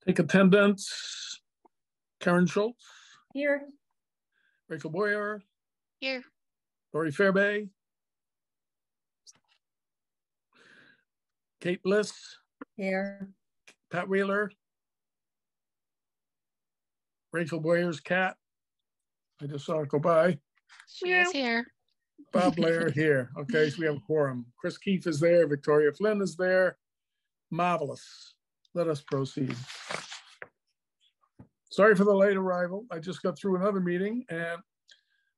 Take attendance. Karen Schultz. Here. Rachel Boyer. Here. Lori Fairbay. Kate Bliss. Here. Pat Wheeler. Rachel Boyer's cat. I just saw it go by. She is here. Bob Blair here. Okay, so we have a quorum. Chris Keefe is there. Victoria Flynn is there. Marvelous. Let us proceed. Sorry for the late arrival. I just got through another meeting and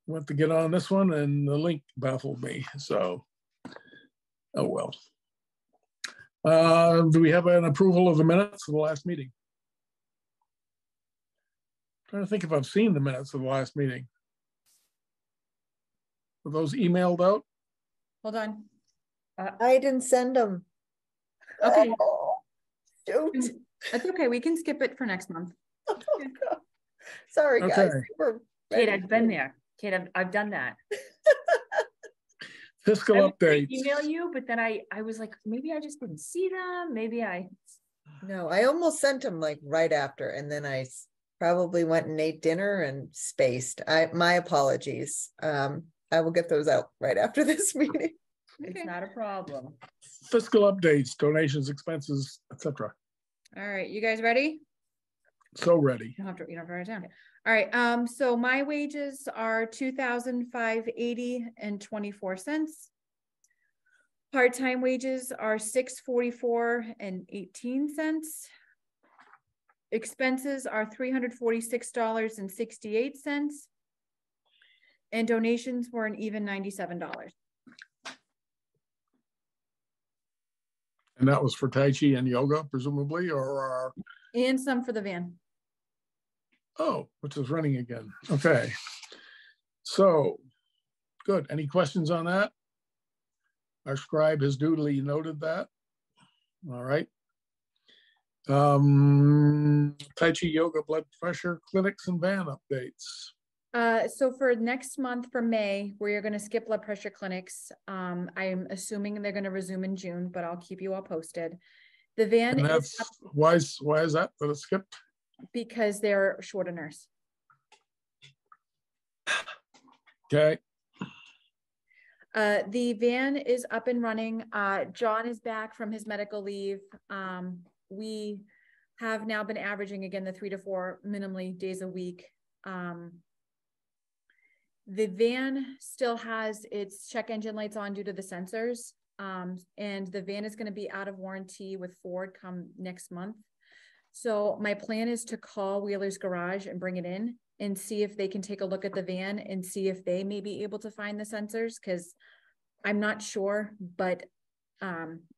went to get on this one and the link baffled me. So, oh well. Do we have an approval of the minutes of the last meeting? I'm trying to think if I've seen the minutes of the last meeting. Were those emailed out? Hold on. I didn't send them. Okay. Oh, shoot. That's okay. We can skip it for next month. Oh, God. Sorry, guys. Okay. Kate, I've been there. Kate, I've done that. Fiscal I was gonna updates. email you, but then I was like, maybe I just didn't see them. Maybe I. No, I almost sent them like right after, and then I probably went and ate dinner and spaced. My apologies. I will get those out right after this meeting. It's not a problem. Fiscal updates, donations, expenses, etc. All right, you guys ready? So ready. You don't have to write it down. All right. So my wages are $2,580.24. Part-time wages are $644.18. Expenses are $346.68. And donations were an even $97. And that was for Tai Chi and yoga, presumably, or And some for the van. oh, which is running again. Okay. So, good. Any questions on that? Our scribe has duly noted that. All right. Tai Chi yoga, blood pressure clinics and van updates. So for next month for May, we're going to skip blood pressure clinics. I'm assuming they're going to resume in June, but I'll keep you all posted. The van And is that's up why is that it skipped? because they're short a nurse. Okay. The van is up and running. John is back from his medical leave. We have now been averaging again the 3 to 4 minimally days a week. The van still has its check engine lights on due to the sensors. And the van is going to be out of warranty with Ford come next month. So my plan is to call Wheeler's Garage and bring it in and see if they can take a look at the van and see if they may be able to find the sensors, because I'm not sure, but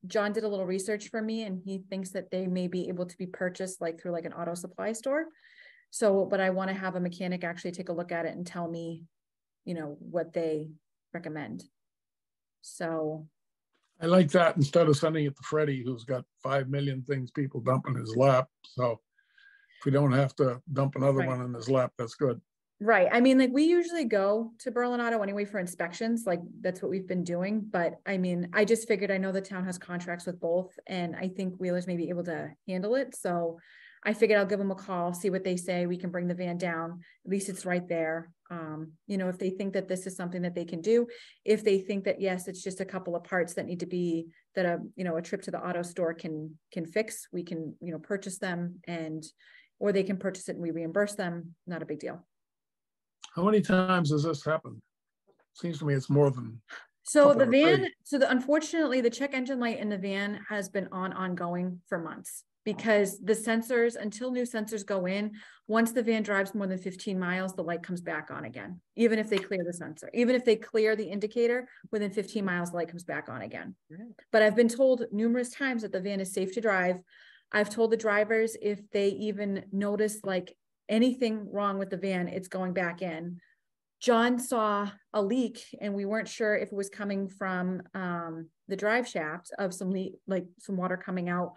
John did a little research for me and he thinks that they may be able to be purchased like through like an auto supply store. So, but I want to have a mechanic actually take a look at it and tell me, you know, what they recommend. So I like that instead of sending it to Freddie, who's got 5 million things people dump in his lap. So if we don't have to dump another one in his lap, that's good. right. I mean, like we usually go to Berlin Auto anyway for inspections. Like that's what we've been doing. But I mean, I just figured, I know the town has contracts with both and I think Wheeler's may be able to handle it. So I figured I'll give them a call, see what they say. We can bring the van down. At least it's right there. You know, if they think that this is something that they can do, if they think that, yes, it's just a couple of parts that need to be, that a trip to the auto store can fix, we can, purchase them or they can purchase it and we reimburse them. Not a big deal. How many times has this happened? Seems to me it's more than. So the van, unfortunately, the check engine light in the van has been ongoing for months. Because the sensors, until new sensors go in, once the van drives more than 15 miles, the light comes back on again. Even if they clear the sensor, even if they clear the indicator, within 15 miles, the light comes back on again. But I've been told numerous times that the van is safe to drive. I've told the drivers if they even notice like anything wrong with the van, it's going back in. John saw a leak and we weren't sure if it was coming from the drive shaft of some water coming out.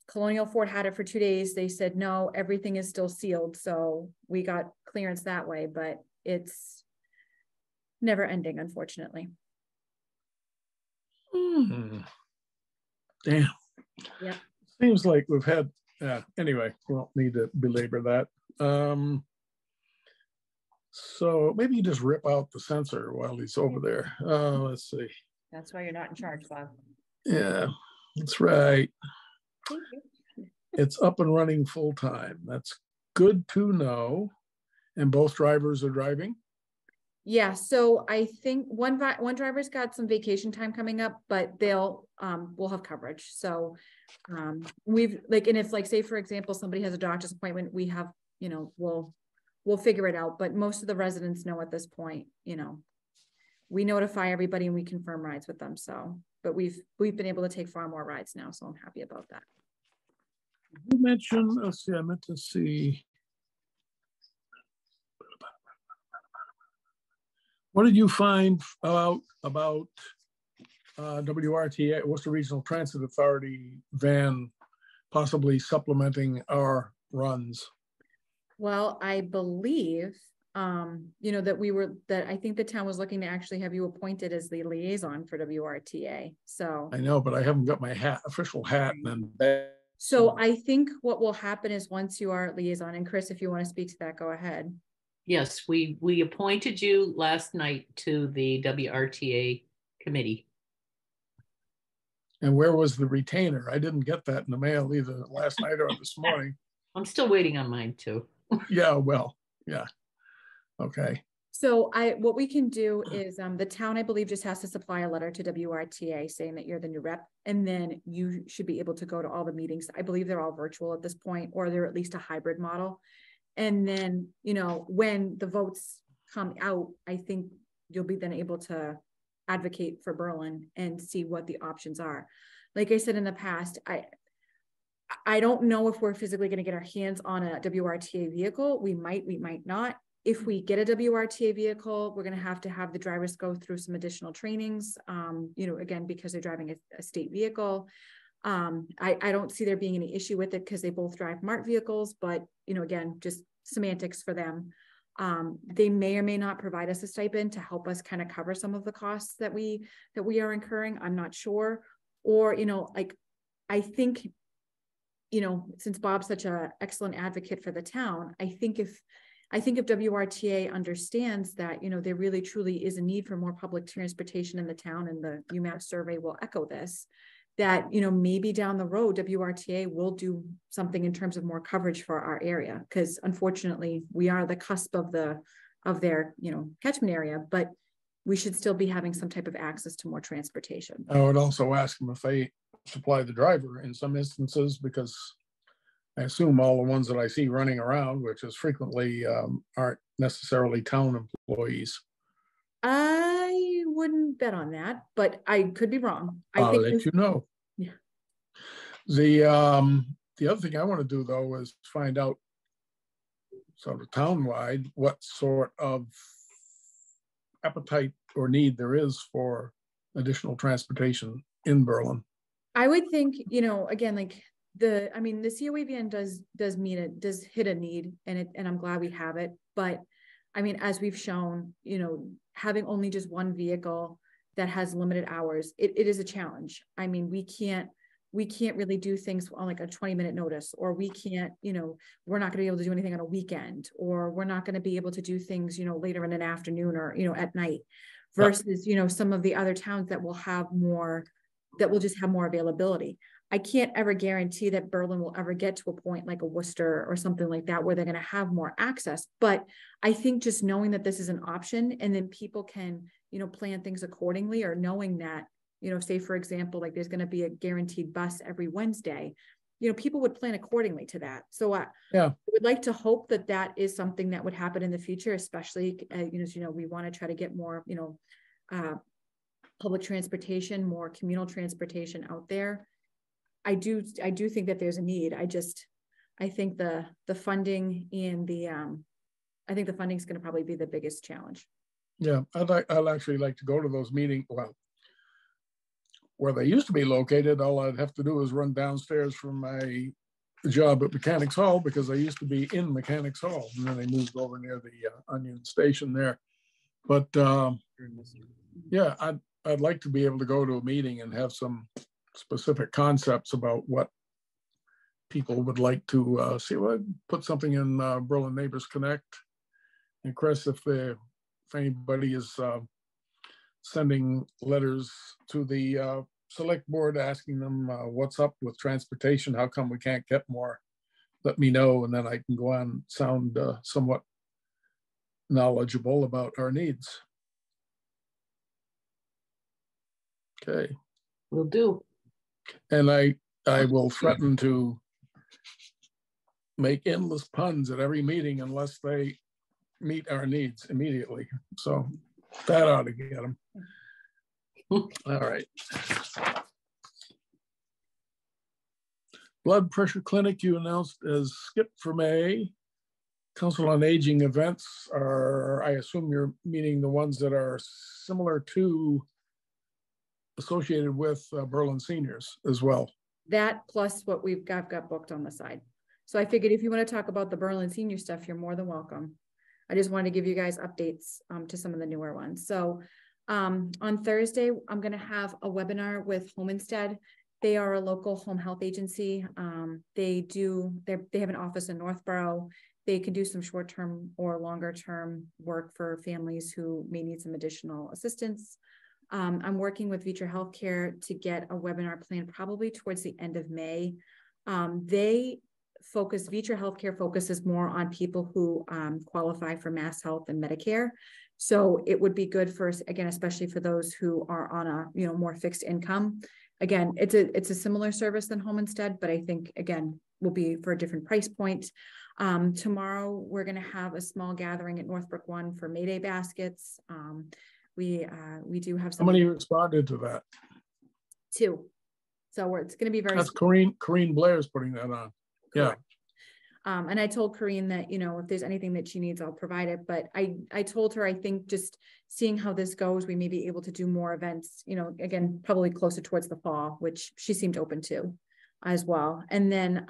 Colonial Ford had it for 2 days. They said, no, everything is still sealed. So we got clearance that way, but it's never ending, unfortunately. Damn. Yeah. Seems like we've had Yeah, anyway, we don't need to belabor that. So maybe you just rip out the sensor while he's over there. Let's see. That's why you're not in charge, Bob. Yeah, that's right. Thank you. It's up and running full time. That's good to know. And both drivers are driving? Yeah, so I think one driver's got some vacation time coming up, but we'll have coverage. So we've like, and if like, say, for example, somebody has a doctor's appointment, we have, we'll figure it out. But most of the residents know at this point, we notify everybody and we confirm rides with them. So, but we've been able to take far more rides now. So I'm happy about that. You mentioned, let's see, I meant to see. What did you find out about WRTA, Worcester Regional Transit Authority van possibly supplementing our runs? Well, I believe, that I think the town was looking to actually have you appointed as the liaison for WRTA. So I know, but I haven't got my official hat and then. So I think what will happen is once you are liaison, and Chris, if you want to speak to that, go ahead. Yes, we appointed you last night to the WRTA committee. And where was the retainer? I didn't get that in the mail either last night or this morning. I'm still waiting on mine too. Yeah, well, yeah. Okay. So what we can do is the town, I believe, just has to supply a letter to WRTA saying that you're the new rep, and then you should be able to go to all the meetings. I believe they're all virtual at this point, or they're at least a hybrid model. And then, when the votes come out, I think you'll be then able to advocate for Berlin and see what the options are. Like I said in the past, I don't know if we're physically going to get our hands on a WRTA vehicle. We might not. If we get a WRTA vehicle, we're going to have the drivers go through some additional trainings, again, because they're driving a state vehicle. I don't see there being any issue with it because they both drive MART vehicles, but, again, just semantics for them. They may or may not provide us a stipend to help us kind of cover some of the costs that we are incurring. I'm not sure. Or, I think, since Bob's such an excellent advocate for the town, I think if WRTA understands that, there really truly is a need for more public transportation in the town, and the UMass survey will echo this, that, maybe down the road, WRTA will do something in terms of more coverage for our area. Because unfortunately, we are the cusp of their, catchment area, but we should still be having some type of access to more transportation. I would also ask them if they supply the driver in some instances, because I assume all the ones that I see running around, which is frequently aren't necessarily town employees. I wouldn't bet on that, but I could be wrong. I'll let you know. Yeah. The other thing I want to do though is find out sort of townwide what sort of appetite or need there is for additional transportation in Berlin. I would think, again, like the COA van does hit a need, and I'm glad we have it. But I mean, as we've shown, having only just one vehicle that has limited hours, it is a challenge. I mean, we can't really do things on like a 20-minute notice, or we can't, we're not going to be able to do anything on a weekend, or we're not going to be able to do things, later in an afternoon or, at night, versus, some of the other towns that will just have more availability. I can't ever guarantee that Berlin will ever get to a point like a Worcester or something like that where they're going to have more access. But I think just knowing that this is an option, and then people can, plan things accordingly, or knowing that, say, for example, like there's going to be a guaranteed bus every Wednesday, people would plan accordingly to that. So I would like to hope that that is something that would happen in the future, especially, we want to try to get more, public transportation, more communal transportation out there. I do think that there's a need. I think the funding and I think the funding is going to probably be the biggest challenge. Yeah, I'd actually like to go to those meetings. Well, where they used to be located, all I'd have to do is run downstairs from my job at Mechanics Hall, because I used to be in Mechanics Hall, and then they moved over near the Onion Station there. But yeah, I'd like to be able to go to a meeting and have some specific concepts about what people would like to see, well, put something in Berlin Neighbors Connect. And Chris, if anybody is sending letters to the select board asking them what's up with transportation, how come we can't get more, let me know, and then I can go on, sound somewhat knowledgeable about our needs. Okay. Will do. And I will threaten to make endless puns at every meeting unless they meet our needs immediately. So that ought to get them. All right. Blood pressure clinic you announced as skipped for May. Council on Aging events are, I assume you're meaning the ones that are similar to, associated with Berlin seniors as well. That plus what we've got booked on the side. So I figured if you want to talk about the Berlin senior stuff, you're more than welcome. I just wanted to give you guys updates to some of the newer ones. So on Thursday, I'm going to have a webinar with Home Instead. They are a local home health agency. They have an office in Northborough. They can do some short-term or longer-term work for families who may need some additional assistance. I'm working with Vitra Healthcare to get a webinar plan probably towards the end of May. Vitra Healthcare focuses more on people who qualify for Mass Health and Medicare. So it would be good for us, again, especially for those who are on a more fixed income. Again, it's a similar service than Home Instead, but I think, again, will be for a different price point. Tomorrow, we're going to have a small gathering at Northbrook 1 for Mayday baskets. We do have some. How many responded to that? 2. So it's going to be very. That's Corrine Blair's putting that on. Yeah. And I told Corrine that, if there's anything that she needs, I'll provide it. But I told her, I think just seeing how this goes, we may be able to do more events, again, probably closer towards the fall, which she seemed open to as well. And then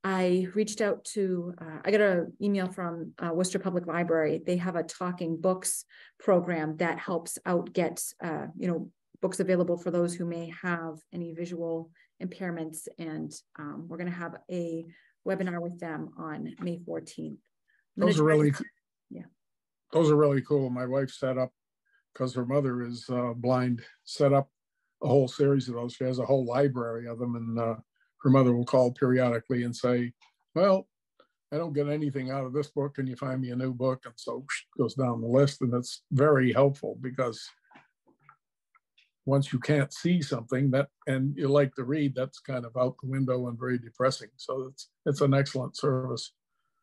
I reached out to, I got an email from Worcester Public Library. They have a talking books program that helps out get, books available for those who may have any visual impairments. And we're going to have a webinar with them on May 14th. Those are really, yeah. Those are really cool. My wife set up, because her mother is blind, set up a whole series of those. She has a whole library of them, and her mother will call periodically and say, well, I don't get anything out of this book. Can you find me a new book? And so goes down the list, and it's very helpful because once you can't see something and you like to read, that's kind of out the window and very depressing. So it's an excellent service.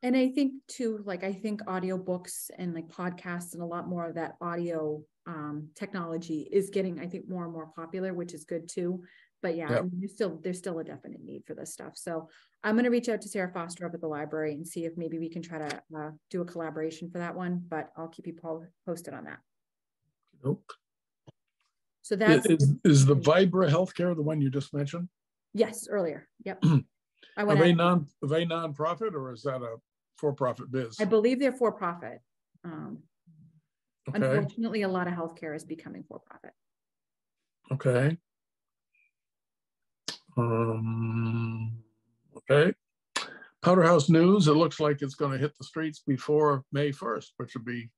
And I think too, I think audiobooks and podcasts and a lot more of that audio technology is getting, I think, more and more popular, which is good too. But yeah, Yep. I mean, there's still a definite need for this stuff. So I'm going to reach out to Sarah Foster up at the library and see if maybe we can try to do a collaboration for that one, but I'll keep you posted on that. Nope. So that's is the Vibra Healthcare the one you just mentioned? Yes, earlier. Yep. Are they non-profit, or is that a for-profit biz? I believe they're for profit. Okay. Unfortunately, a lot of healthcare is becoming for profit. Okay. Okay. Powder House News, it looks like it's going to hit the streets before May 1st, which would be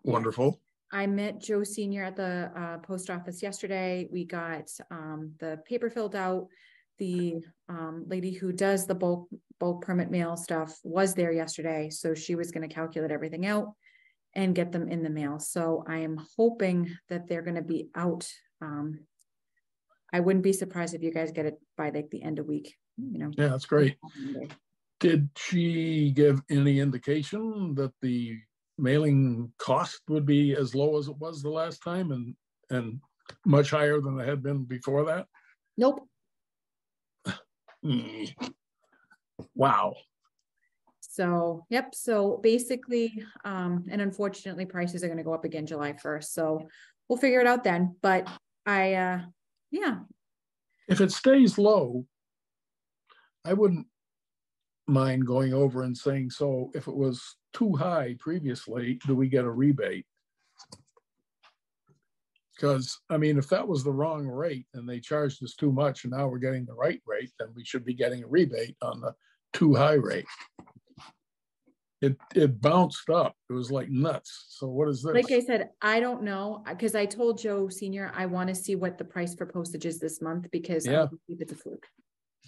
wonderful. I met Joe Senior at the post office yesterday. We got the paper filled out. The lady who does the bulk permit mail stuff was there yesterday. So she was going to calculate everything out and get them in the mail. So I am hoping that they're going to be out. I wouldn't be surprised if you guys get it by the end of week. Yeah, that's great. Did she give any indication that the mailing cost would be as low as it was the last time and much higher than it had been before that? Nope. Wow. So, yep. So basically, and unfortunately prices are going to go up again July 1st. So we'll figure it out then. But yeah. If it stays low, I wouldn't mind going over and saying, so if it was too high previously, do we get a rebate? Because, I mean, if that was the wrong rate and they charged us too much and now we're getting the right rate, then we should be getting a rebate on the too high rate. It bounced up. It was like nuts. So what is this? Like I said, I don't know, because I told Joe Senior, I want to see what the price for postage is this month, because I Yeah. believe it's a fluke.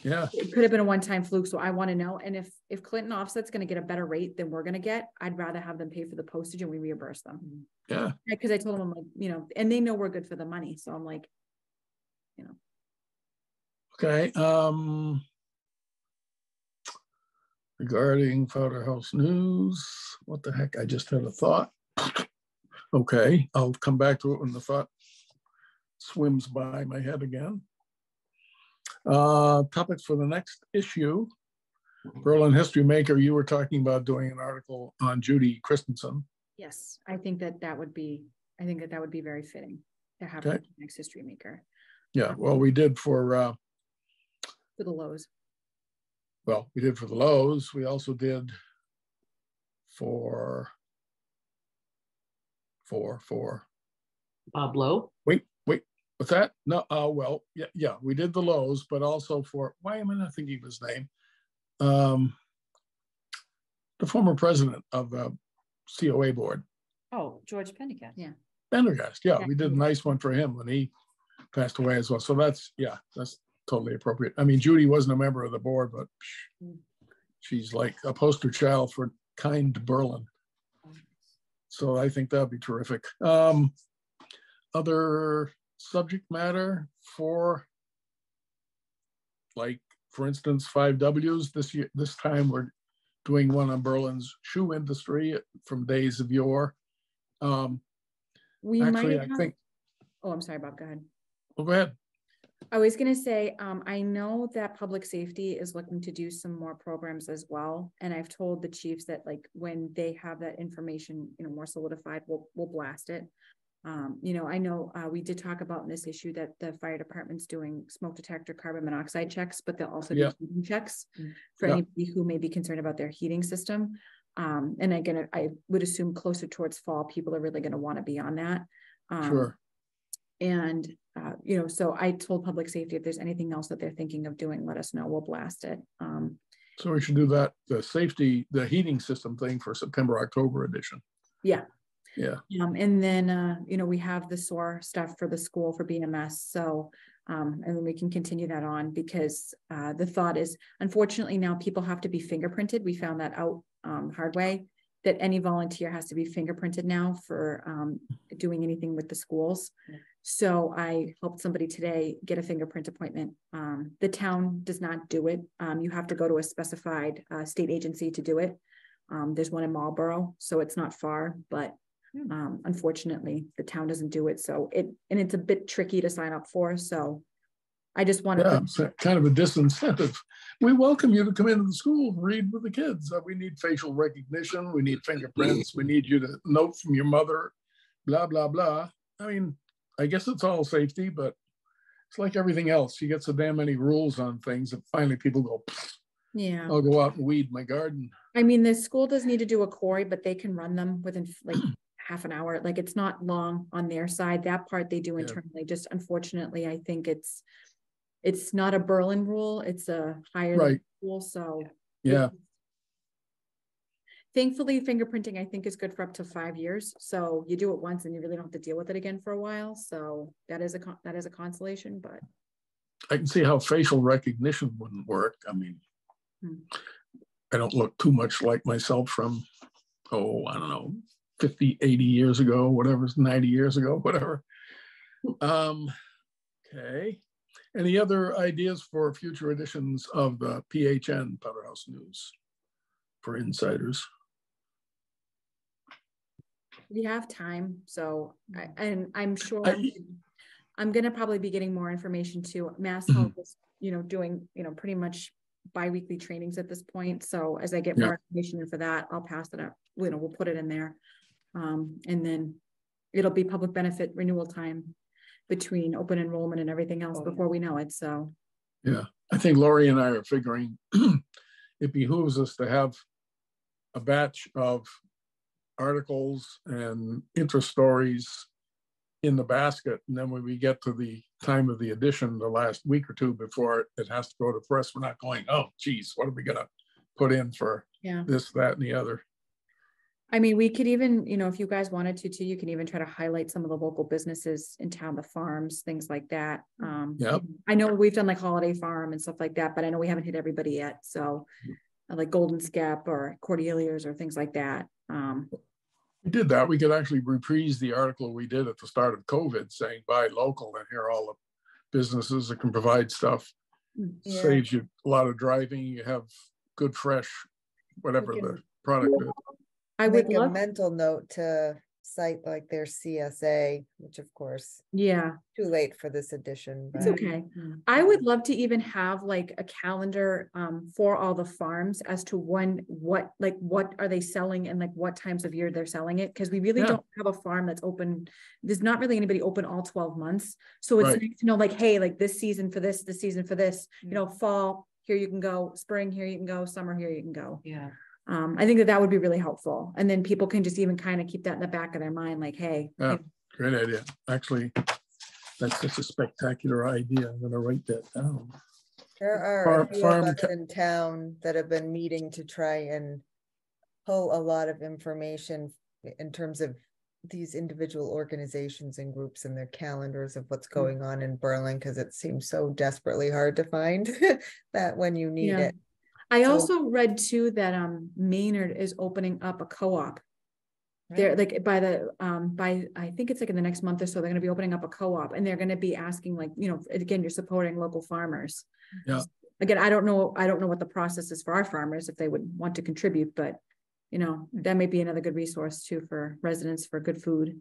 Yeah, It could have been a one-time fluke, so I want to know. And if Clinton Offset's going to get a better rate than we're going to get, I'd rather have them pay for the postage and we reimburse them. yeah. Because I told them, I'm like, you know, and they know we're good for the money, so I'm like, you know. Okay. Regarding Powder House News, what the heck? I just had a thought. Okay, I'll come back to it when the thought swims by my head again. Topics for the next issue. Berlin History Maker, you were talking about doing an article on Judy Christensen. Yes, I think that would be very fitting to have Okay. the next history maker Yeah, well, we did for the Lowe's. we did for the Lowe's. We also did for Bob Lowe. wait, what's that? No, yeah, we did the Lowe's, but also for, why am I not thinking of his name? The former president of the COA board. Oh, George Pendergast. Yeah. Pendergast, yeah, Yeah. we did a nice one for him when he passed away as well. So that's totally appropriate. I mean, Judy wasn't a member of the board, but she's like a poster child for kind Berlin. So I think that'd be terrific. Other subject matter for, like, for instance, 5Ws this time we're doing one on Berlin's shoe industry from days of yore. We Actually, might I have, think, oh, I'm sorry, Bob, go ahead. well, go ahead. I was gonna say, I know that public safety is looking to do some more programs as well. And I've told the chiefs that, like, when they have that information, you know, more solidified, we'll blast it. You know, I know we did talk about in this issue that the fire department's doing smoke detector carbon monoxide checks, but they'll also do Yeah. heating checks for Yeah. anybody who may be concerned about their heating system. And again, I would assume closer towards fall, people are really going to want to be on that. Sure. And, you know, so I told public safety, if there's anything else that they're thinking of doing, let us know, we'll blast it. So we should do that, the heating system thing for September, October edition. Yeah. Yeah. And then, you know, we have the SOAR stuff for the school for BMS. So, and then we can continue that on, because the thought is, unfortunately, now people have to be fingerprinted. We found that out hard way, that any volunteer has to be fingerprinted now for doing anything with the schools. So I helped somebody today get a fingerprint appointment. The town does not do it. You have to go to a specified state agency to do it. There's one in Marlboro, so it's not far, but unfortunately the town doesn't do it. So it's a bit tricky to sign up for. So I just wanted Yeah, it's kind of a disincentive. We welcome you to come into the school, read with the kids. We need facial recognition. We need fingerprints. We need you to note from your mother, blah, blah, blah. I mean, I guess it's all safety, but it's like everything else. You get so damn many rules on things that finally people go, yeah. I'll go out and weed my garden. I mean, the school does need to do a quarry, but they can run them within like half an hour. Like, it's not long on their side. That part they do Yeah. internally. Just unfortunately, I think it's not a Berlin rule. It's a higher Right. rule. So Yeah. thankfully, fingerprinting, I think, is good for up to 5 years. So you do it once and you really don't have to deal with it again for a while. So that is a consolation, but I can see how facial recognition wouldn't work. I mean, Hmm. I don't look too much like myself from, I don't know, 50, 80 years ago, whatever, 90 years ago, whatever. Okay. Any other ideas for future editions of the PHN, Powder House News, for insiders? we have time. So, and I'm sure I- I'm going to probably be getting more information too. Mass Mhm. Health is, you know, doing, you know, pretty much bi-weekly trainings at this point. So as I get Yeah. more information in for that, I'll pass it up. You know, we'll put it in there. And then it'll be public benefit renewal time between open enrollment and everything else before we know it. So, Yeah, I think Lori and I are figuring it behooves us to have a batch of articles and interest stories in the basket. And then when we get to the time of the edition, the last week or two before it has to go to press, we're not going, oh, geez, what are we gonna put in for Yeah. this, that, and the other? I mean, we could even, you know, if you guys wanted to too, you can even try to highlight some of the local businesses in town, the farms, things like that. Yep. I know we've done like Holiday Farm and stuff like that, but I know we haven't hit everybody yet. So like Golden Skep or Cordelia's or things like that. We did that. We could actually reprise the article we did at the start of COVID saying buy local, and here are all the businesses that can provide stuff. Yeah. Saves you a lot of driving. You have good, fresh, whatever We can- the product is. I would Make a love, mental note to cite like their CSA, which of course, yeah, too late for this edition. it's but- okay. I would love to even have like a calendar for all the farms as to when, what are they selling and like what times of year they're selling it? Because we really Yeah. don't have a farm that's open. There's not really anybody open all 12 months. So it's Right. nice to know like, hey, like this season for this season for this, you know, fall, here you can go, spring, here you can go, summer, here you can go. Yeah. I think that would be really helpful. And then people can just even kind of keep that in the back of their mind, like, hey, Yeah. Great idea. Actually, that's such a spectacular idea. I'm gonna write that down. There are Farm- a few farm of us ca- in town that have been meeting to try and pull a lot of information in terms of these individual organizations and groups and their calendars of what's going on in Berlin, because it seems so desperately hard to find that when you need Yeah. it. I So- also read too that Maynard is opening up a co-op. They're like by the by I think it's like in the next month or so, they're gonna be opening up a co-op and they're gonna be asking like, you know, again, you're supporting local farmers. Yeah. Again, I don't know what the process is for our farmers if they would want to contribute, but you know, that may be another good resource too for residents for good food.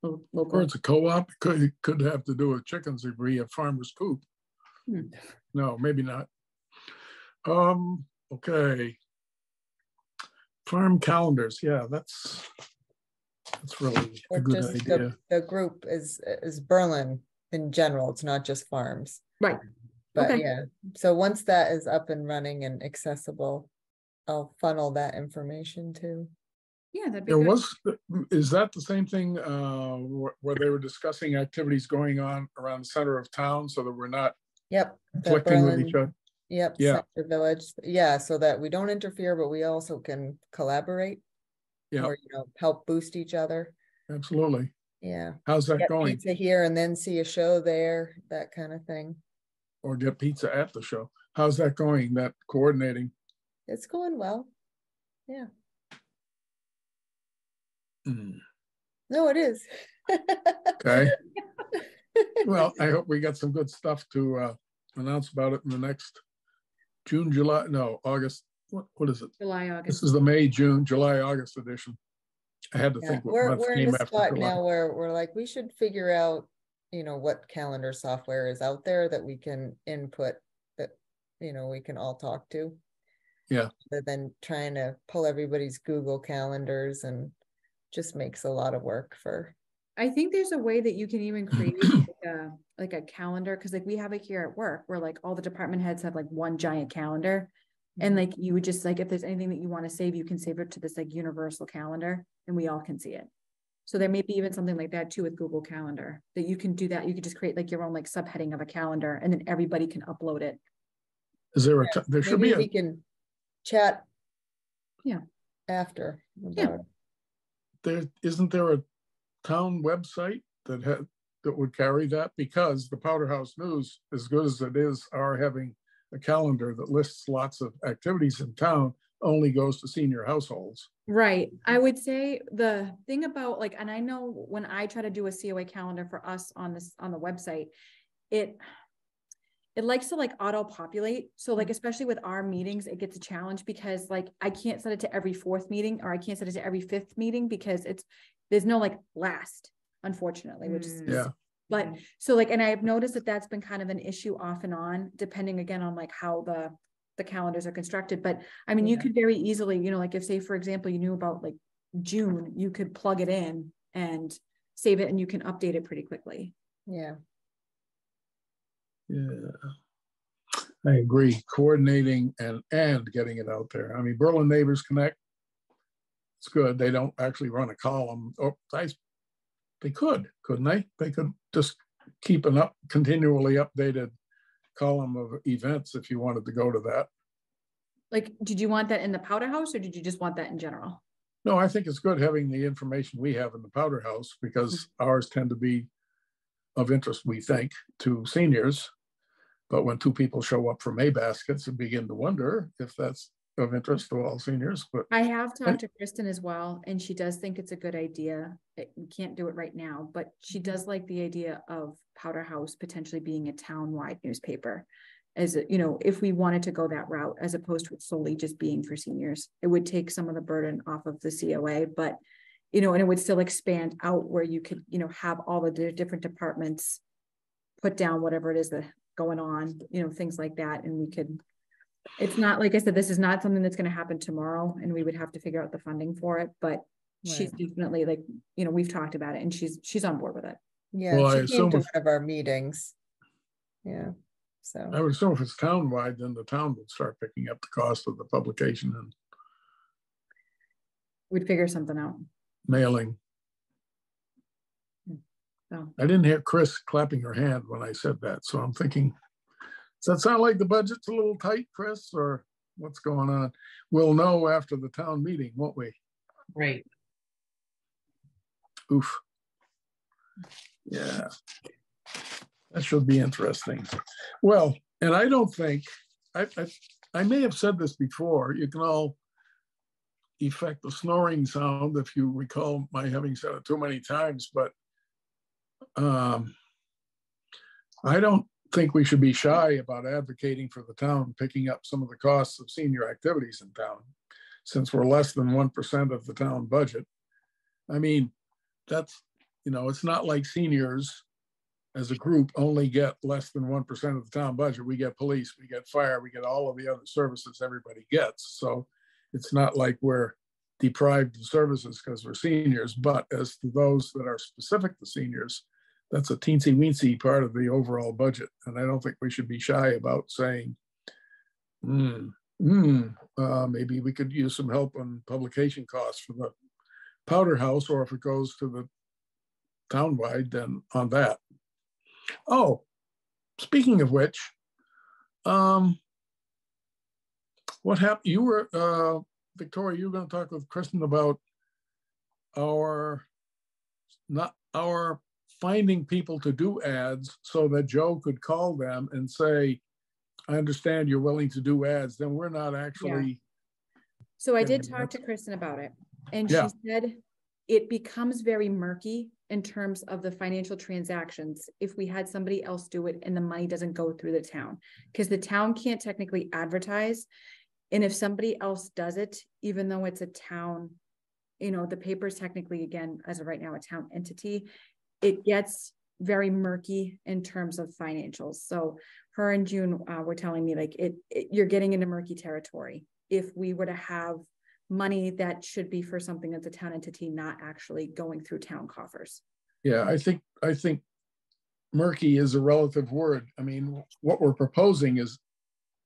Or Local. it's a co-op. Could have to do with chickens if we have farmers coop. Hmm. No, maybe not. Okay. Farm calendars. Yeah, that's really a Or good just idea. the group is Berlin in general. It's not just farms. Right. But Okay. yeah, so once that is up and running and accessible, I'll funnel that information too. Yeah, that'd be There good. was, is that the same thing where they were discussing activities going on around the center of town so that we're not Yep. the conflicting with each Berlin- other? Yep. Yeah. Center Village. Yeah, so that we don't interfere, but we also can collaborate. Yeah. Or, help boost each other. Absolutely. Yeah. How's that Get going? pizza here and then see a show there, that kind of thing. Or get pizza at the show? How's that going, that coordinating? It's going well. Yeah. Hmm, No, it is. Okay. Well, I hope we got some good stuff to announce about it in the next June, July, no, August. What is it? July, This August. is the May, June, July, August edition. I had to Yeah, think what we're month in came the after spot July. now where we're like, we should figure out, what calendar software is out there that we can input that, we can all talk to. Yeah. Rather than trying to pull everybody's Google calendars and just makes a lot of work for. I think there's a way that you can even create like a calendar, because like we have it here at work where like all the department heads have like one giant calendar. And like you would just like, if there's anything that you want to save, you can save it to this like universal calendar and we all can see it. So there may be even something like that too with Google Calendar, that you can do that. You could just create like your own like subheading of a calendar and then everybody can upload it. Is there there should be Maybe we can chat. Yeah. After. Yeah. about it. isn't there a town website that would carry that? Because the Powder House News, as good as it is, are having a calendar that lists lots of activities in town, only goes to senior households. Right. I would say the thing about like, and I know when I try to do a COA calendar for us on the website, it likes to like auto populate. So like, especially with our meetings, it gets a challenge because like, I can't set it to every fourth meeting or I can't set it to every fifth meeting because there's no like last, unfortunately, which is, Yeah. but so like, and I've noticed that that's been kind of an issue off and on, depending again on like how the calendars are constructed. But I mean, you Yeah. could very easily, like if say, for example, you knew about like June, you could plug it in and save it and you can update it pretty quickly. Yeah. Yeah. I agree. Coordinating and getting it out there. I mean, Berlin Neighbors Connect, it's good. They don't actually run a column. Oh, They could, couldn't they? They could just keep an continually updated column of events if you wanted to go to that. Like, did you want that in the Powder House or did you just want that in general? No, I think it's good having the information we have in the Powder House because ours tend to be of interest, we think, to seniors. But when two people show up for May baskets, you begin to wonder if that's of interest to all seniors. But I have talked to Kristen as well, and she does think it's a good idea. We can't do it right now, but she does like the idea of Powder House potentially being a town-wide newspaper. As you know, if we wanted to go that route, as opposed to it solely just being for seniors, it would take some of the burden off of the COA, but you know, and it would still expand out where you could, you know, have all the different departments put down whatever it is that going on, you know, things like that. And we could, it's not, like I said, this is not something that's going to happen tomorrow and we would have to figure out the funding for it, but she's definitely like, you know, we've talked about it and she's on board with it. Yeah, well, I she came assume to if, one of our meetings. Yeah, so. I would assume if it's town-wide, then the town would start picking up the cost of the publication and We'd figure something out. mailing. So I didn't hear Chris clapping her hand when I said that, so I'm thinking, does that sound like the budget's a little tight, Chris, or what's going on? We'll know after the town meeting, won't we? Right. Oof. Yeah. That should be interesting. Well, and I don't think, I may have said this before, you can all effect the snoring sound if you recall my having said it too many times, but I don't think we should be shy about advocating for the town picking up some of the costs of senior activities in town, since we're less than 1% of the town budget. I mean, that's, you know, it's not like seniors as a group only get less than 1% of the town budget. We get police, we get fire, we get all of the other services everybody gets. So it's not like we're deprived of services because we're seniors, but as to those that are specific to seniors, that's a teensy weensy part of the overall budget. And I don't think we should be shy about saying, maybe we could use some help on publication costs for the Powder House, or if it goes to the townwide, then on that. Oh, speaking of which, what happened? You were, Victoria, you were going to talk with Kristen about our finding people to do ads so that Joe could call them and say, I understand you're willing to do ads. Then we're not actually. So I did talk to Kristen about it, and she said it becomes very murky in terms of the financial transactions if we had somebody else do it and the money doesn't go through the town, because the town can't technically advertise. And if somebody else does it, even though it's a town, you know, the paper is technically, again, as of right now, a town entity, it gets very murky in terms of financials. So her and June were telling me, like, you're getting into murky territory if we were to have money that should be for something that's a town entity, not actually going through town coffers. Yeah, I think murky is a relative word. I mean, what we're proposing is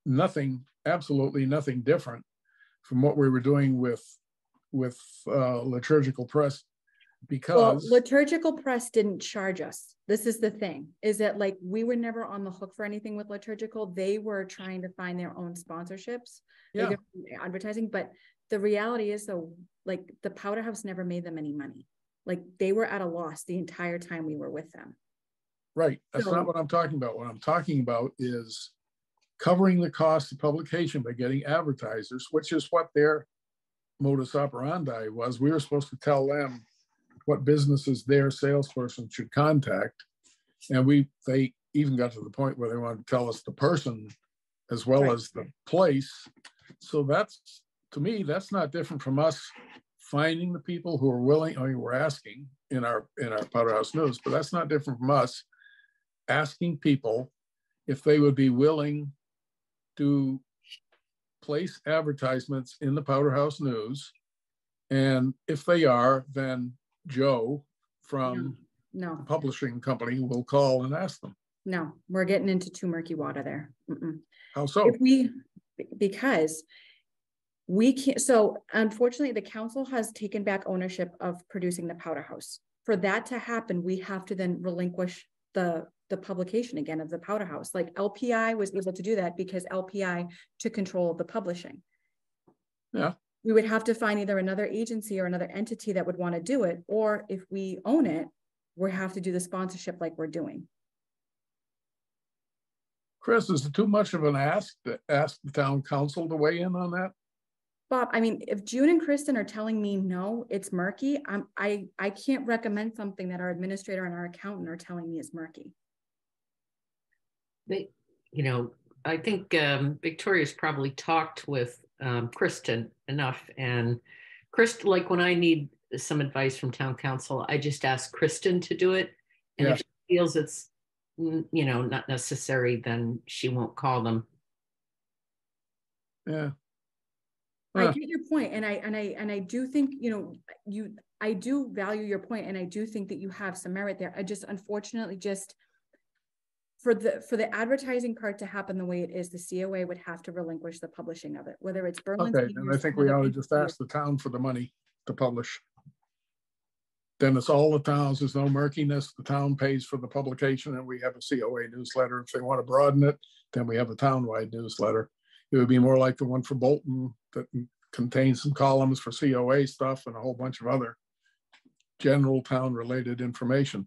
nothing, absolutely nothing different from what we were doing with Liturgical Press, because Liturgical Press didn't charge us. This is the thing, is that, like, we were never on the hook for anything with Liturgical. They were trying to find their own sponsorships, advertising. But the reality is, though, like, the Powder House never made them any money. Like, they were at a loss the entire time we were with them. Right. That's not what I'm talking about. What I'm talking about is covering the cost of publication by getting advertisers, which is what their modus operandi was. We were supposed to tell them what businesses their salesperson should contact. And they even got to the point where they wanted to tell us the person as well as the place. So that's, to me, that's not different from us finding the people who are willing. I mean, we're asking in our Powder House News, but that's not different from us asking people if they would be willing to place advertisements in the Powder House News. And if they are, then Joe from the publishing company will call and ask them. No, we're getting into too murky water there. How so? Because we can't. So unfortunately, the council has taken back ownership of producing the Powder House. for that to happen, we have to then relinquish the publication again of the Powder House. Like LPI was able to do that because LPI took control of the publishing. Yeah. We would have to find either another agency or another entity that would want to do it, or if we own it, we have to do the sponsorship like we're doing. Chris, is it too much of an ask to ask the town council to weigh in on that? Bob, I mean, if June and Kristen are telling me no, it's murky, I can't recommend something that our administrator and our accountant are telling me is murky. They, you know, I think Victoria's probably talked with Kristen enough, and Kristen, like when I need some advice from town council, I just ask Kristen to do it. And Yeah. if she feels it's, you know, not necessary, then she won't call them. Yeah. I Huh. get your point, and I do think, you know, I do value your point, and I do think that you have some merit there. I just unfortunately just for the advertising part to happen the way it is, the COA would have to relinquish the publishing of it, whether it's Berlin. Okay, and I think we ought to just ask the town for the money to publish. Then it's all the towns, there's no murkiness, the town pays for the publication and we have a COA newsletter. If they want to broaden it, then we have a townwide newsletter. It would be more like the one for Bolton that contains some columns for COA stuff and a whole bunch of other general town related information.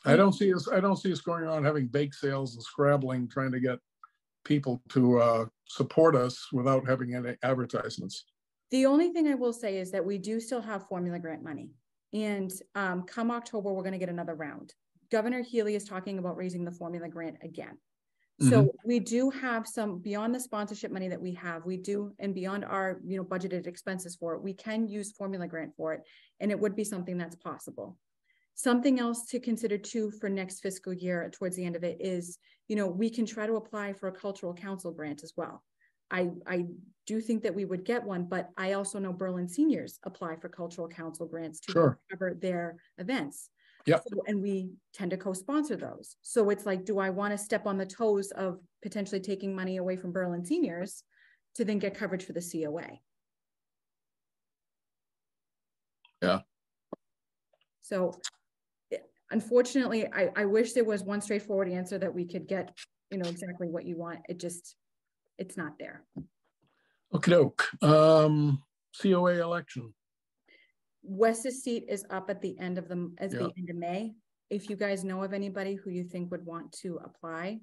I don't see us going around having bake sales and scrabbling, trying to get people to support us without having any advertisements. The only thing I will say is that we do still have formula grant money. And come October, we're going to get another round. Governor Healy is talking about raising the formula grant again. So we do have some, beyond the sponsorship money that we have, we do, and beyond our, you know, budgeted expenses for it, we can use formula grant for it. And it would be something that's possible. Something else to consider too for next fiscal year towards the end of it is, you know, we can try to apply for a cultural council grant as well. I do think that we would get one, but I also know Berlin seniors apply for cultural council grants to cover their events. Yep. So, and we tend to co-sponsor those. So it's like, do I want to step on the toes of potentially taking money away from Berlin seniors to then get coverage for the COA? Yeah. So unfortunately, I wish there was one straightforward answer that we could get, you know, exactly what you want. It's not there. Okie doke. COA election. Wes's seat is up at the end of the end of May. If you guys know of anybody who you think would want to apply,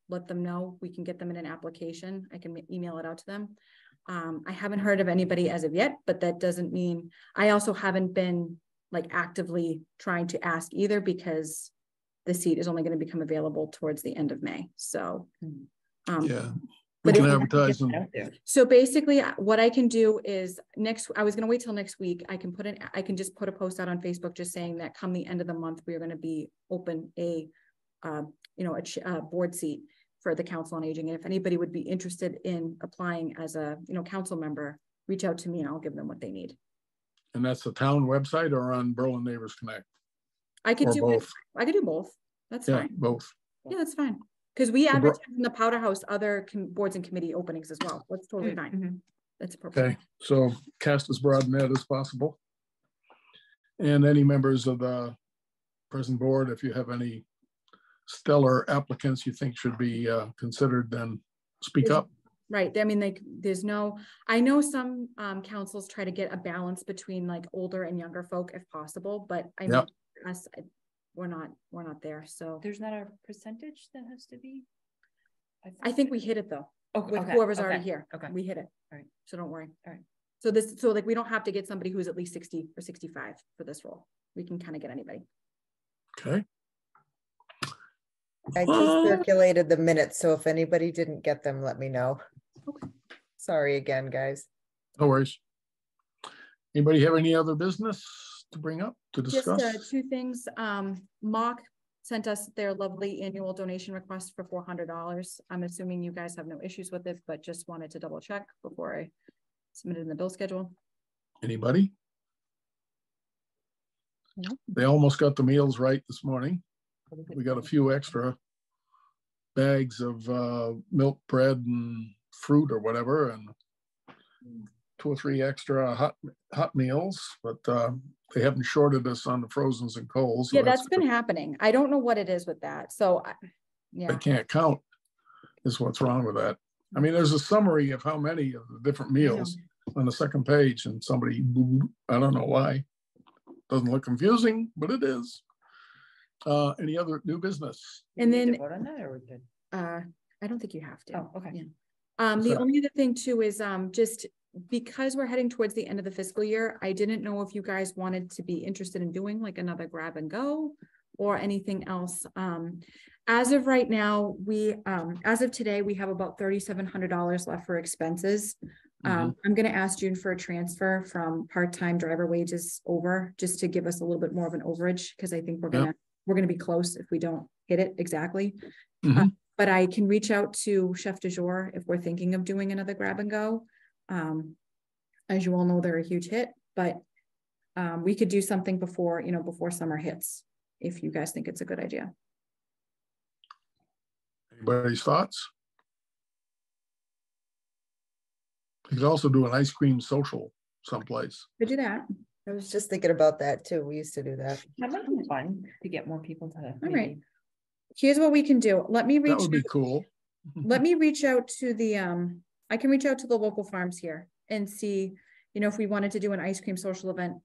let them know. We can get them in an application. I can email it out to them. I haven't heard of anybody as of yet, but that doesn't mean I also haven't been like actively trying to ask either, because the seat is only going to become available towards the end of May. So, yeah. We can advertise them. So basically what I can do is I was going to wait till next week. I can just put a post out on Facebook just saying that come the end of the month, we are going to be open a board seat for the Council on Aging. And if anybody would be interested in applying as a, you know, council member, reach out to me and I'll give them what they need. And that's the town website or on Berlin Neighbors Connect? I could do both. I could do both. That's fine. Both. Yeah, that's fine. Because we advertise in the Powder House other boards and committee openings as well. That's totally fine. That's appropriate. Okay, so cast as broad net as possible. And any members of the present board, if you have any stellar applicants you think should be considered, then speak up. Right. I mean, like, I know some councils try to get a balance between like older and younger folk if possible, but I mean, us, we're not there. So There's not a percentage that has to be. I think we hit it though. With Okay, whoever's already here. Okay. We hit it. All right. So don't worry. All right. So like we don't have to get somebody who's at least 60 or 65 for this role. We can kind of get anybody. Okay. I just circulated the minutes, so if anybody didn't get them, let me know. Okay. Sorry again, guys. No worries. Anybody have any other business to bring up, to discuss? Just two things. Mock sent us their lovely annual donation request for $400. I'm assuming you guys have no issues with it, but just wanted to double check before I submit it in the bill schedule. Anybody? No. They almost got the meals right this morning. We got a few extra bags of milk, bread, and fruit or whatever, and 2 or 3 extra hot meals, but they haven't shorted us on the frozens and coals. So Yeah, that's been happening. I don't know what it is with that. So, They yeah. can't count is what's wrong with that. I mean, there's a summary of how many of the different meals on the second page, and somebody, I don't know why. Doesn't look confusing, but it is. Any other new business? And then, Vote on that, or we good? I don't think you have to. Oh, okay. Yeah. What's The that? only other thing too is, just because we're heading towards the end of the fiscal year, I didn't know if you guys wanted to be interested in doing like another grab and go or anything else. As of right now, as of today, we have about $3,700 left for expenses. I'm going to ask June for a transfer from part-time driver wages over, just to give us a little bit more of an overage, because I think we're going to be close if we don't hit it exactly. But I can reach out to Chef du Jour if we're thinking of doing another grab and go. As you all know, they're a huge hit, but we could do something before summer hits, if you guys think it's a good idea. Anybody's thoughts? You could also do an ice cream social someplace. Could do that. I was just thinking about that too. We used to do that. That might be fun to get more people to. All right. Here's what we can do. Let me reach That would be cool. let me reach out to the I can reach out to the local farms here and see, if we wanted to do an ice cream social event,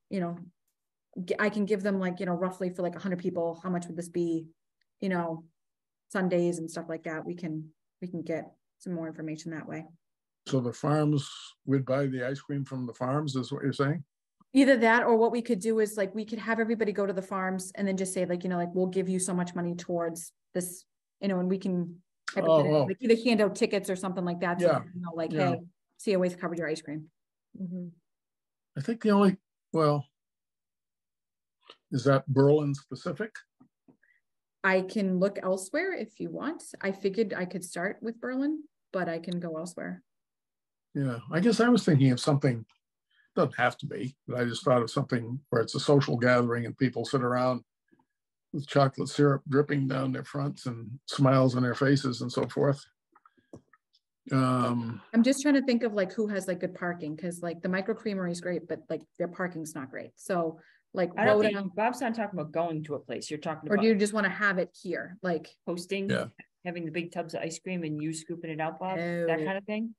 I can give them like, roughly for like 100 people, how much would this be, Sundays and stuff like that. We can get some more information that way. So the farms would buy the ice cream from the farms, is what you're saying? Either that, or what we could do is like, we could have everybody go to the farms and then just say like, we'll give you so much money towards this, and we can like either hand out tickets or something like that. So, hey, COA's covered your ice cream. I think is that Berlin specific? I can look elsewhere if you want. I figured I could start with Berlin, but I can go elsewhere. Yeah, I guess I was thinking of something, doesn't have to be, but I just thought of something where it's a social gathering and people sit around with chocolate syrup dripping down their fronts and smiles on their faces and so forth. I'm just trying to think of like who has like good parking, because like the Micro Creamery is great, but like their parking's not great. So like, I don't think Bob's not talking about going to a place. You're talking or about. do you just want to have it here? Like hosting, having the big tubs of ice cream and you scooping it out, Bob, that kind of thing.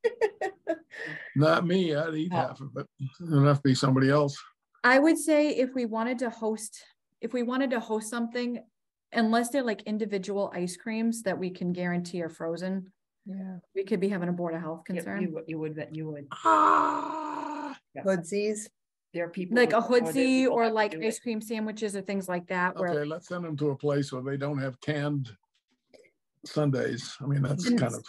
Not me, I'd eat half of it. It'll have to be somebody else. I would say if we wanted to host something, unless they're like individual ice creams that we can guarantee are frozen, we could be having a Board of Health concern. You would. Hoodsies. There are people like a hoodsie or like ice cream sandwiches or things like that. Okay, let's send them to a place where they don't have canned sundaes. I mean, that's kind of.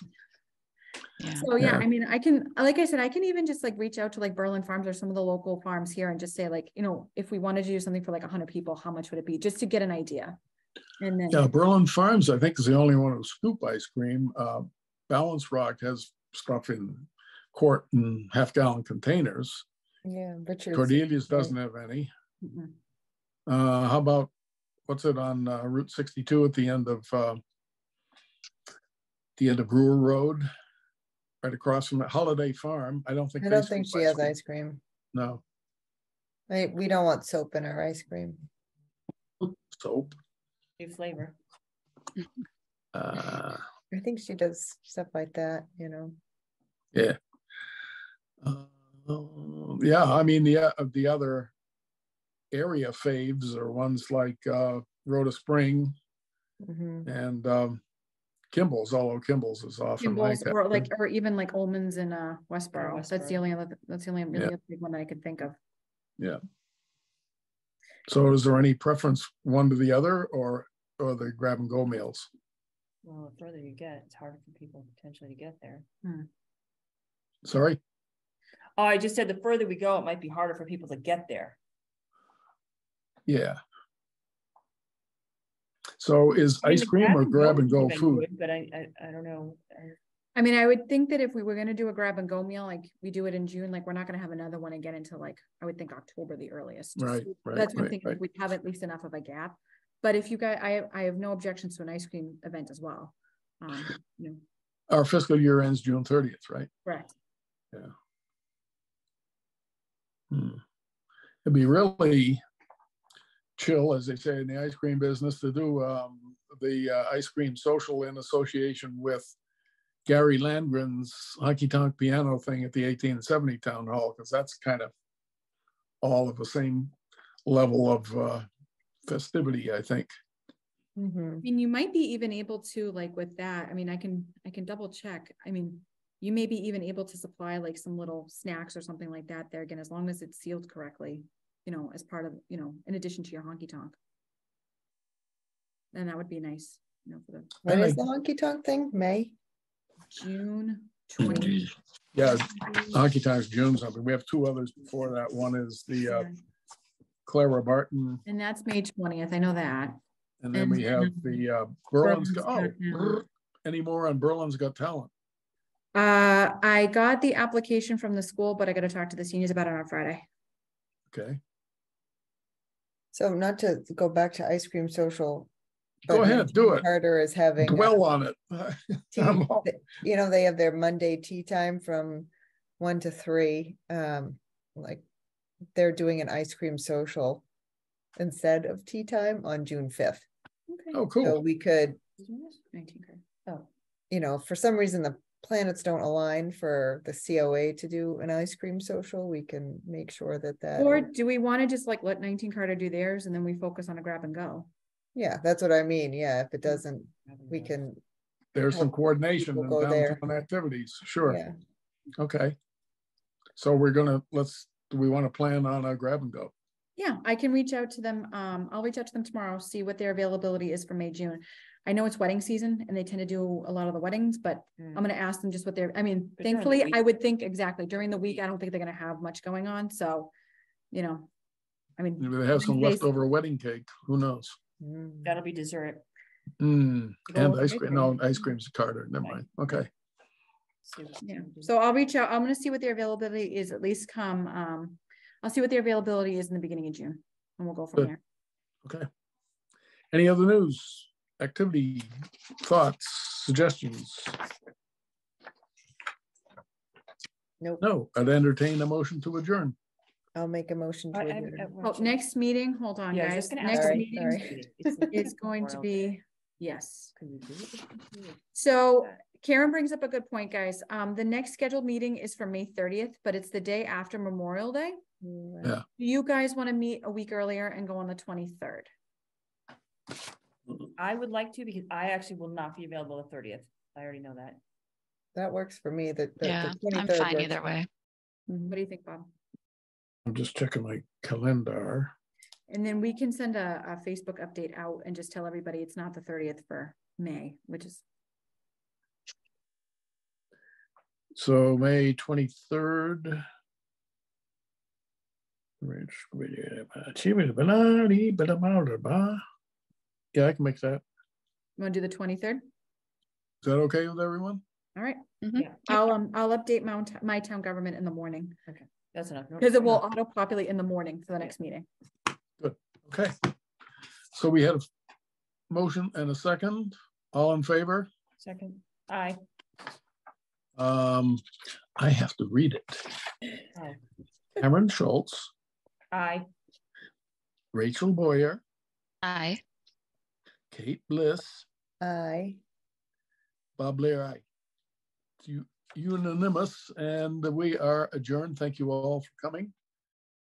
So I mean, I can, like I said, I can even just like reach out to like Berlin Farms or some of the local farms here and just say like, if we wanted to do something for like 100 people, how much would it be? Just to get an idea. And then Berlin Farms, I think, is the only one who scoop ice cream. Balance Rock has stuff in quart and half-gallon containers. Yeah, Richard's. Cordelia's doesn't have any. How about, what's it on Route 62 at the end of Brewer Road, right across from the Holiday Farm? I don't think she has ice cream. No. We don't want soap in our ice cream. Soap. New flavor. I think she does stuff like that, Yeah. I mean, the other area faves are ones like Rhoda Spring and Kimball's, although Kimball's is often Kimball's or even like Ullman's in Westboro. That's the only really other big one that I could think of. Yeah. So is there any preference one to the other or the grab and go meals? Well, the further you get, it's harder for people potentially to get there. Sorry? Oh, I just said the further we go, it might be harder for people to get there. Yeah. So is ice cream or grab and go food? Good, but I don't know. I mean, I would think that if we were going to do a grab and go meal, like we do it in June, like we're not going to have another one again until like, I would think October, the earliest. Right. That's one thing. We have at least enough of a gap. But if you guys, I have no objections to an ice cream event as well. Our fiscal year ends June 30th, right? Correct. Yeah. It'd be really chill, as they say in the ice cream business, to do the ice cream social in association with Gary Landgren's honky tonk piano thing at the 1870 town hall, because that's kind of all of the same level of festivity, I think. Mhm. I mean, you might be even able to, like with that, I mean, I can double check. I mean, you may be even able to supply like some little snacks or something like that there again, as long as it's sealed correctly, you know, as part of, you know, in addition to your honky tonk. And that would be nice, you know, for the When is the honky tonk thing? May? June 20. Yeah, honky tonk's June something. We have two others before that. One is the Clara Barton, And that's May 20th. I know that. and then we have the Berlin's. Berlin's Got Talent. Any more on Berlin's Got Talent? I got the application from the school, but I got to talk to the seniors about it on Friday. Okay, So not to go back to ice cream social. go but ahead, do it. Carter is having. Dwell on it. tea- you know, they have their Monday tea time from 1 to 3. Like they're doing an ice cream social instead of tea time on June 5th. Okay. Oh, So cool. we could, 19 card. Oh, you know, if for some reason the planets don't align for the COA to do an ice cream social, we can make sure that. or do we want to just like let 19 Carter do theirs and then we focus on a grab and go? Yeah, that's what I mean. Yeah, if it doesn't, we can, There's some coordination People in go there. downtown activities. Sure. yeah. Okay. So we're gonna, do we want to plan on a grab and go? Yeah, I can reach out to them. I'll reach out to them tomorrow, see what their availability is for May, June. I know it's wedding season and they tend to do a lot of the weddings, but I'm gonna ask them just what they're, I mean, But during the thankfully, week- I would think exactly during the week, I don't think they're gonna have much going on, so, you know, I mean. Maybe they have some Wednesdays- leftover wedding cake. Who knows? Mm. That'll be dessert. Mm, Go and with ice ice cream. cream. No, ice cream's Carter. Never Okay. mind. Okay. See what Yeah, we can do. so I'll reach out. I'm gonna see what their availability is, at least come, I'll see what their availability is in the beginning of June, and we'll go from Good. there. Okay. Any other news, activity, thoughts, suggestions? Nope, No, I'd entertain a motion to adjourn. I'll make a motion to adjourn. Oh, next meeting, hold on, Yeah, I was guys. just gonna Next ask. Sorry, meeting sorry. is going to be, yes. Can we do it? So Karen brings up a good point, guys. The next scheduled meeting is for May 30th, but it's the day after Memorial Day. Yeah. Do you guys want to meet a week earlier and go on the 23rd? I would like to, because I actually will not be available the 30th. I already know that. That works for me, the Yeah, I'm 23rd fine works either for me. way. What do you think, Bob? I'm just checking my calendar. And then we can send a Facebook update out and just tell everybody it's not the 30th for May, which is, So May 23rd. Yeah, I can make that. you want to do the 23rd? Is that okay with everyone? All right. Mhm. Yeah, I'll update my town government in the morning that's enough. because it will auto populate in the morning for the next meeting. Okay. So we had a motion and a second. All in favor? Second, aye. I have to read it. Oh. Cameron Schultz, Aye. Rachel Boyer, Aye. Kate Bliss, Aye. Bob Blair, aye. Unanimous, and we are adjourned. Thank you all for coming.